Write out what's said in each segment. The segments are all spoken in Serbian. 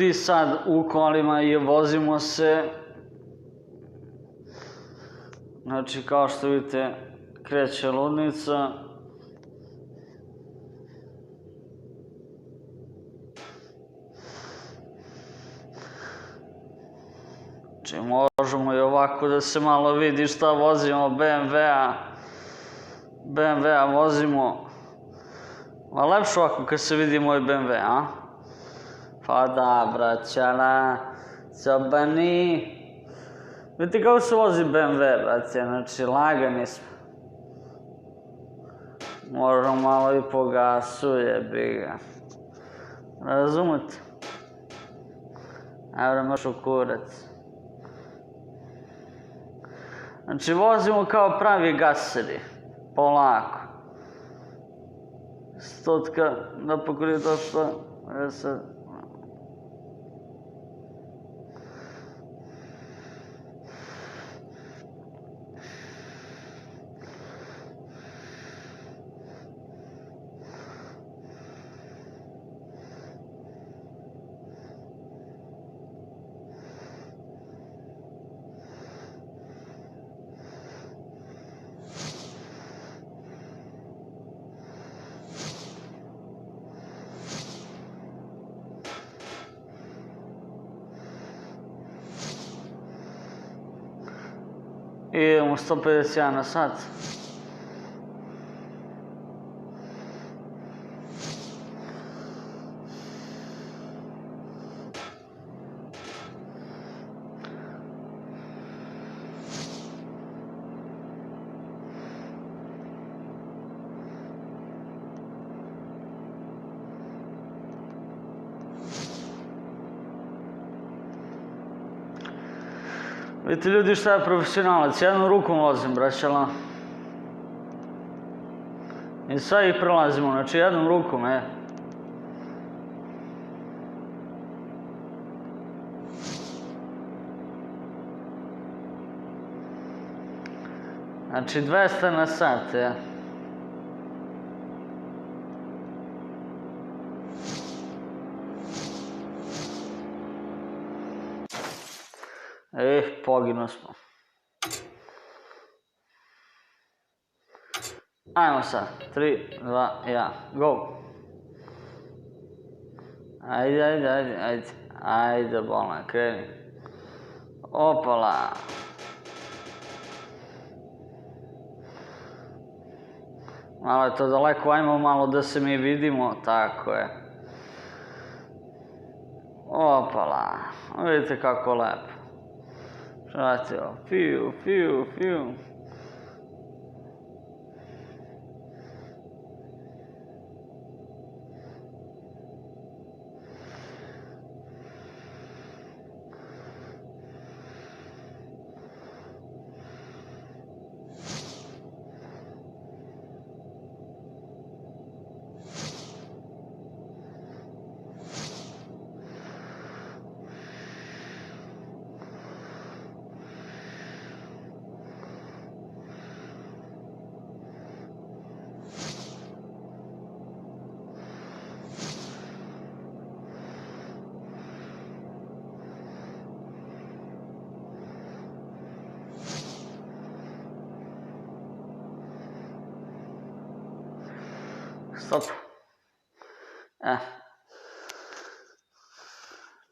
ljudi sad u kolima i vozimo se. Znači, kao što vidite, kreće ludnica. Znači, možemo i ovako da se malo vidi šta vozimo, BMW-a vozimo. A lepše ovako kad se vidi moj BMW, a? Pa da, braćala, Cobani. Vidite kako se vozi BMW, braće, znači lagani smo. Možda malo i po gasu, jebi ga. Razumete? Evo možeš u kurac. Znači vozimo kao pravi gaseri, polako. Stotka da pokrije to što je sad. I idemo 151 na sat. Vidite ljudi šta je profesionalac, jednom rukom vozim, braćala. I sad ih prelazimo, znači jednom rukom, Znači 200 na sat, Poginuo smo. Ajmo sad, 3, 2, 1, go! Ajde, bolna, kreni. Opala! Malo je to daleko, ajmo malo da se mi vidimo, tako je. Opala, vidite kako lepo. Pratio, fiu. Stop.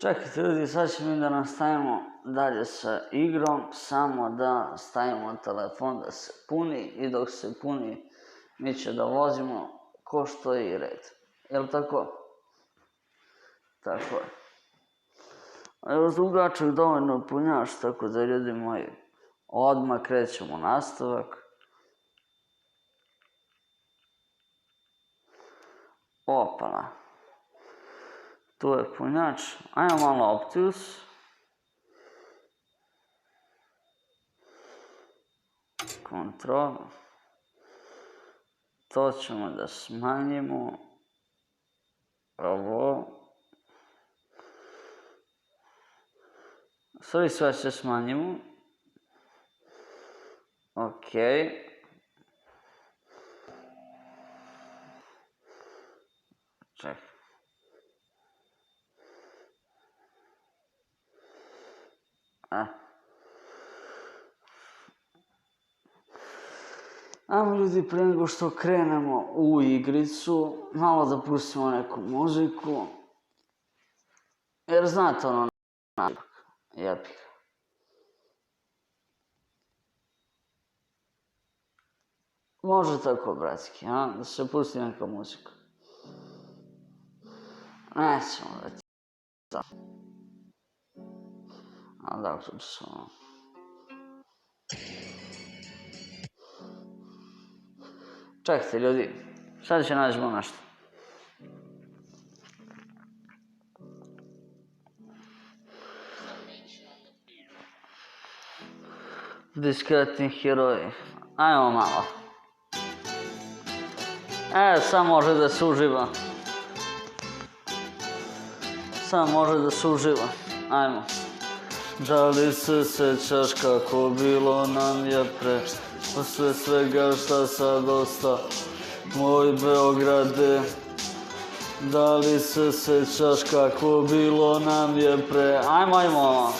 Čekajte ljudi, sad ćemo da nastavimo dalje sa igrom, samo da stavimo telefon da se puni i dok se puni mi će da vozimo ko što je i red. Jel' tako? Tako je. Evo dugačak dovoljno punjaš, tako da ljudi moji, odmah krećemo u nastavak. Opala. Tu je punjač. Ajmo malo Optius. Kontrol. To ćemo da smanjimo. Ovo. Sve se smanjimo. Okej. Čekaj. Ajmo ljudi, prije nego što krenemo u igricu, malo da pustimo neku muziku. Jer znate ono napak, jebi. Može tako, bratski, da se pusti neka muzika. Nećemo već. Da, uključu se ono. Čekajte ljudi, sad će nađemo nešto. Diskretni heroji. Ajmo malo. Sad može da se uživa. Ajmo. Da li se sećaš kako bilo nam je pre, posle svega šta sad osta, moj Beograde. Da li se sećaš kako bilo nam je pre, ajmo.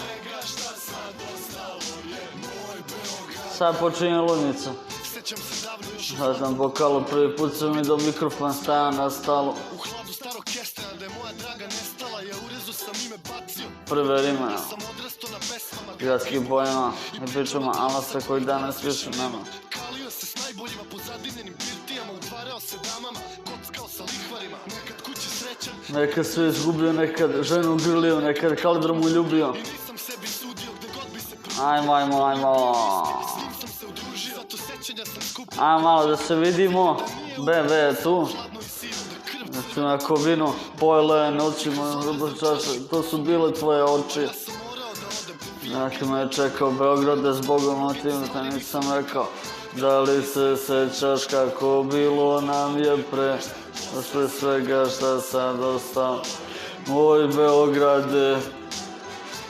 Sad počinje ludnica. Sad sam pokalo, prvi put sam mi do mikrofon stajao na stalu. Prve rime, gradskim bojima i pričama Alasa koji danas više nema. Nekad sve izgubio, nekad ženu grlio, nekad kalibrom uljubio. Ajmo. Ajmo malo da se vidimo. BB je tu. Znači na kovinu, pojele noćima, to su bile tvoje oči. Neki me je čekao Beograde s Bogom, o tim te nisam rekao. Da li se sećaš kako bilo nam je pre, posle svega šta sad ostao, moj Beograde.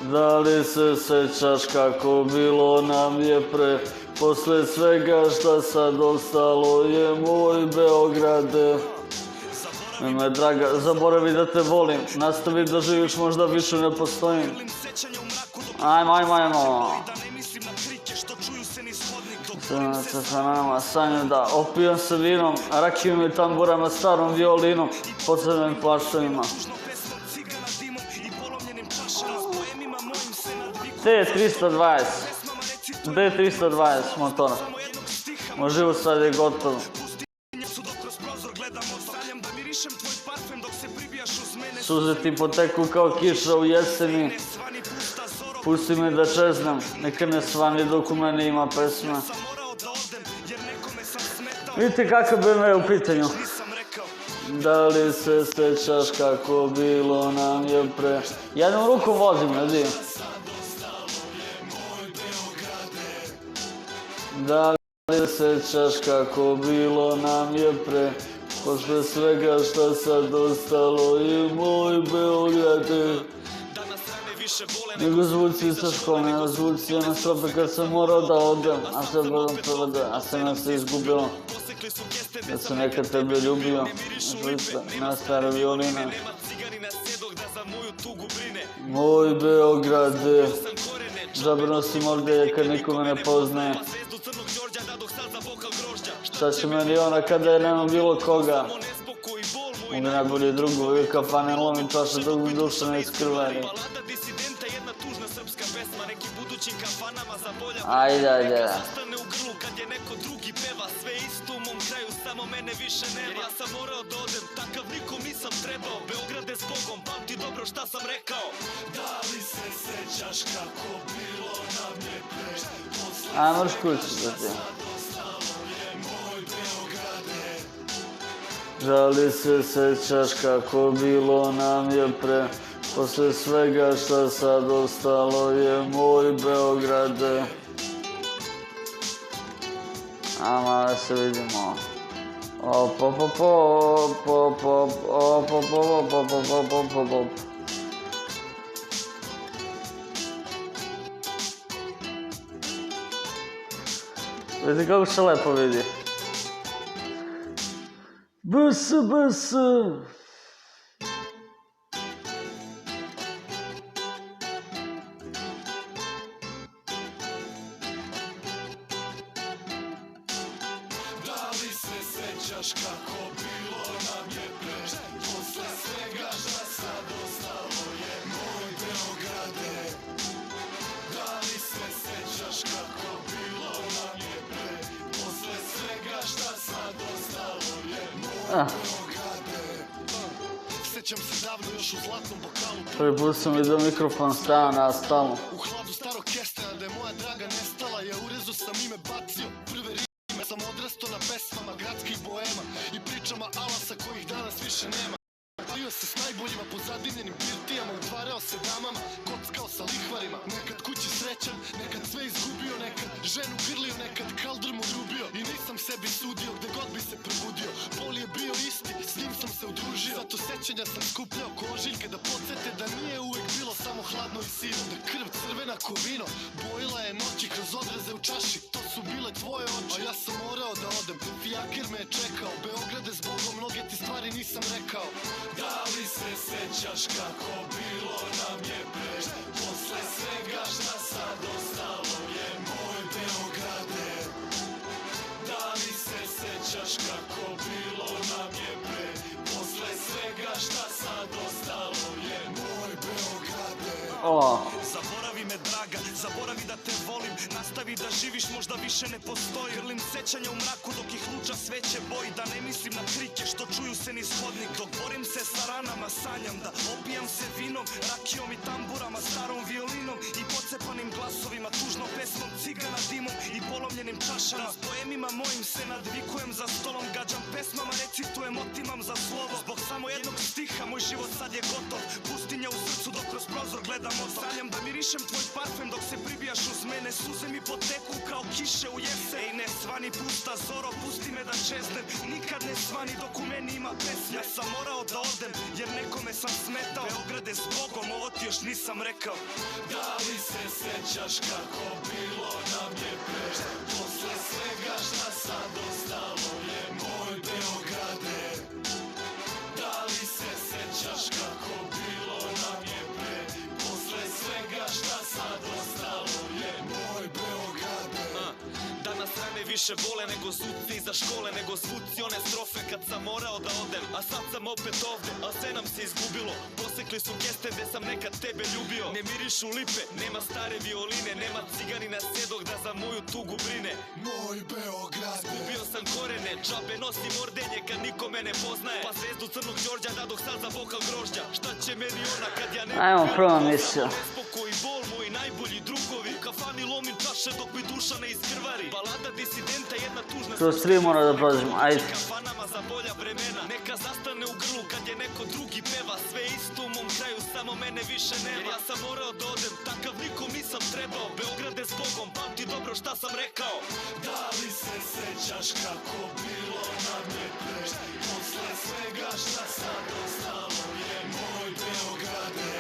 Da li se sećaš kako bilo nam je pre, posle svega šta sad ostalo je moj Beograde. Ime draga, zaboravi da te volim, nastavi da živiš, možda više ne postojim. Ajmo. Sada sa nama sanju da opijam se vinom, rakijom i tamburama, starom violinom, podsrednim plaštovima. D320 motora. Moj život sad je gotov. Suze ti poteku kao kiša u jeseni. Pusti me da čeznem, neka ne svani dok u meni ima pesme. Vidite kakav BMW je u pitanju. Da li se sećaš kako bilo nam je pre. Jednom rukom vozim, ljudi. Da li se sećaš kako bilo nam je pre, posle svega šta sad ostalo je moj Beograde. Nego zvuci sa školne, zvuci na strope kad sam morao da odem, a sad budem prevode, a sam nam se izgubilo. Kad sam nekad tebe ljubio, na stare violine. Moj Beograde, žabrno si ovdje kad nikome ne poznaje. Šta će meni ona kada je nema bilo koga? Onda najbolji drugovi u kafane lomim čaše dok mi duša ne iskrvari. Ajde. Samo mene više nema, ja sam morao da odem, takav nikom nisam trebao. Beograde s Bogom, pamti dobro šta sam rekao. Da li se sećaš kako bilo nam je pre, posle moraš kući da ti. Da li se sećaš kako bilo nam je pre, posle svega šta sad ostalo je moj Beograde. Ajmo da se vidimo. Vidite kako se lepo vidi. Bs. sećaš kako bilo nam je pre, posle svega šta sad ostalo je moj Beograde. Da li se sećaš kako bilo nam je pre, posle svega šta sad ostalo je moj Beograde. Sećam se davno još u zlatnom bokalu, Prvi put sam vidio mikrofon stavio na stalu. u hladu starog kestena da je moja draga nestala, ja urezu sam ime bacio, prve rime sam odrasto na pesmama gradskih boema i pričama alasa kojih danas više nema. Bio se s najboljima po zadimljenim birtijama, utvarao se damama, kockao sa lihvarima, nekad kući srećan, nekad sve izgubio, nekad ženu grlio, nekad kaldrm odrubio i nisam sebi sudio gde god bi se probudio. Bol je bio isti, s njim sam se udružio, zato sećanja sam skupljao ko ožiljke da podsete da nije uvek bilo samo hladno i sivo, da krv crvena ko vino bojila je noći kroz odraze u čaši. To su bile tvoje oči, a ja sam morao da odem, fijaker me je čekao. Beograde, zbogom mnoge ti stvari nisam rekao. Da li se sećaš kako bilo nam je pre, posle svega šta sad ostalo je moj Beograde. Da li se sećaš kako bilo nam je pre, posle svega šta sad ostalo je moj Beograde. Zaboravi me draga, zaboravi da te volim, nastavi da živiš, možda više ne postoji. Grlim sećanja u mraku dok ih luča sveće boji, da ne mislim na krike što čuju se niz hodnik. Dok borim se sa ranama, sanjam da opijam se vinom, rakijom i tamburama, starom violinom i pocepanim glasovima, tužnom pesmom, cigana dimom i polomljenim čašama. S poemima mojim se nadvikujem za stolom, gađam pesmama, recitujem, otimam za slovo. Zbog samo jednog stiha moj život sad je gotov, pustinja u srcu dok kroz prozor gledam otok. Sanjam da mirišem tvoj parfem dok se pribijaš uz mene, suze mi poteku kao kiše u jesen. Ej ne svani pusta zoro, pusti me da čeznem, nikad ne svani dok u meni ima pesme. Ja sam morao da odem jer nekome sam smetao. Beograde, zbogom, ovo ti još nisam rekao. Da li se sećaš kako bilo nam je pre, posle svega šta sad ostalo je moj Beograde. Da li se sećaš kako bilo nam je pre, posle svega šta sad ostalo je moj Beograde. Danas rane više bole nego suci iza škole, nego zvuci one strofe kad sam morao da odem. A sad sam opet ovde, a sve nam se izgubilo. Posekli su geste gde sam nekad tebe ljubio. Ne mirišu lipe, nema stare violine, nema ciganina sedog da za moju tugu brine. Moj Beograde. Ubio sam korene, džabe nosim ordenje kad niko me ne poznaje. Pa zvezdu crnog Đorđa dadoh sad za bokal grožđa. Šta će meni ona kad ja ne... Ajmo, prva misija. Nespokoj i bol, moji najbolji drugovi. U kafani lomim čaše dok mi duša ne iskrvari. Balada disidenta, jedna tužna... Kroz 3 mora da prođemo, ajde. Kafanama za bolja vremena, neka zastane u grlu kad je neko drugi peva. Sve isto u mom kraju, samo mene više nema. Jer ja sam morao da odem, takav nikom nisam trebao. Beograde, zbogom, pamti dobro šta sam rekao. Da li se sećaš kako bilo nam je pre, posle svega šta sad ostalo je moj Beograde.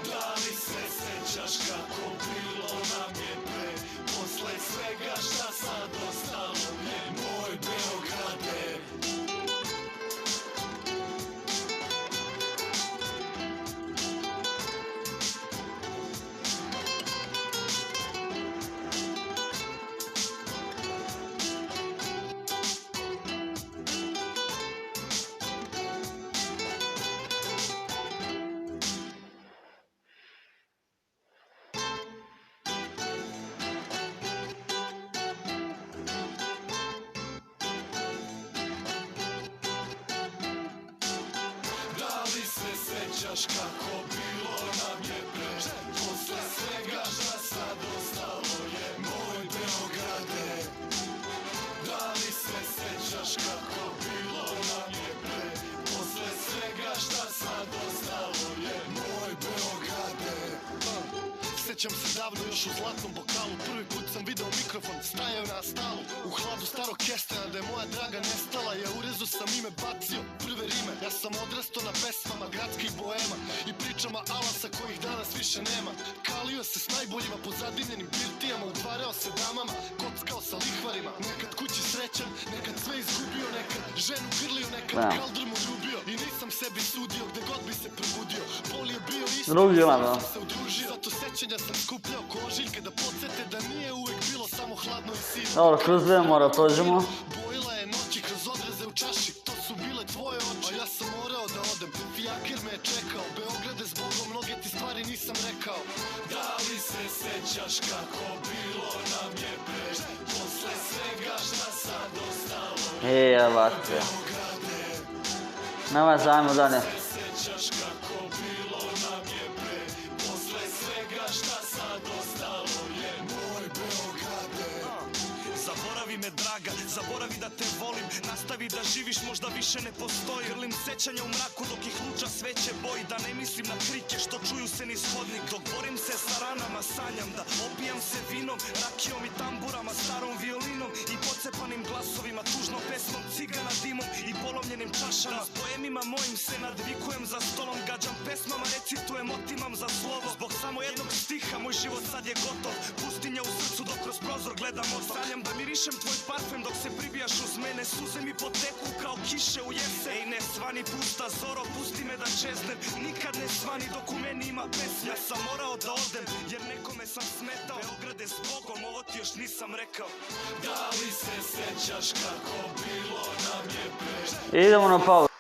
Da li se sećaš kako bilo nam je pre, posle svega šta sad ostalo je moj Beograde. Sećaš kako bilo nam je pre, posle svega šta sad ostalo je moj Beograde. Da li se sećaš kako bilo nam je pre, posle svega šta sad ostalo je moj Beograde. Sećam se davno još u zlatnom bokalu, prvi put sam video mikrofon stajao na stalu. U hladu starog kestena da je moja draga nestala, ja urezu sam ime bacio, prve rime. Ja sam odrasto na pesmama gradskih boema i pričama alasa kojih danas više nema. Kalio se s najboljima po zadimljenim birtijama, utvarao se damama, kockao sa lihvarima. Nekad kući srećan, nekad sve izgubio, nekad ženu grlio, nekad kaldrm odrubio i nisam sebi sudio gde god bi se probudio. Bol je bio isti, sam se udružio, zato sećanja sam skupljao ko ožiljke da podsete da nije uvek bilo samo hladno i sivo. Dobro, kroz 2 mora prođemo. Bojila je noći kroz sećaš kako bilo nam je bre, posle svega šta sad ostalo je Jebate. Nema zajmo dalje. sećaš kako bilo nam je bre, posle svega šta sad ostalo je moj Beograde. Zaboravi me draga, zaboravi da te volim, nastavi da živiš, možda više ne postoji. Grlim sećanja u mraku dok ih luča sveće boji, da ne mislim na krike što čuju se niz hodnik. Dok borim se sa ranama, sanjam da opijam se vinom, rakijom i tamburama, starom violinom i pocepanim glasovima, tužnom pesmom, cigana dimom i polomljenim čašama. S poemima mojim se nadvikujem za stolom, gađam pesmama, recitujem, otimam za slovo. Zbog samo jednog stiha moj život sad je gotov, pustinja u srcu dok kroz prozor gledam otok. Sanjam da mirišem tvoj parfem dok se pribijaš uz mene, suze mi poteku kao kiše u jesen. Ej ne svani pusta zoro, pusti me da čeznem, nikad ne svani dok u meni ima pesme. Ja sam morao da odem jer nekome sam smetao, Beograde s Bogom, ovo ti još nisam rekao. Da li se sećaš kako bilo nam je bre, Idemo na pauzu.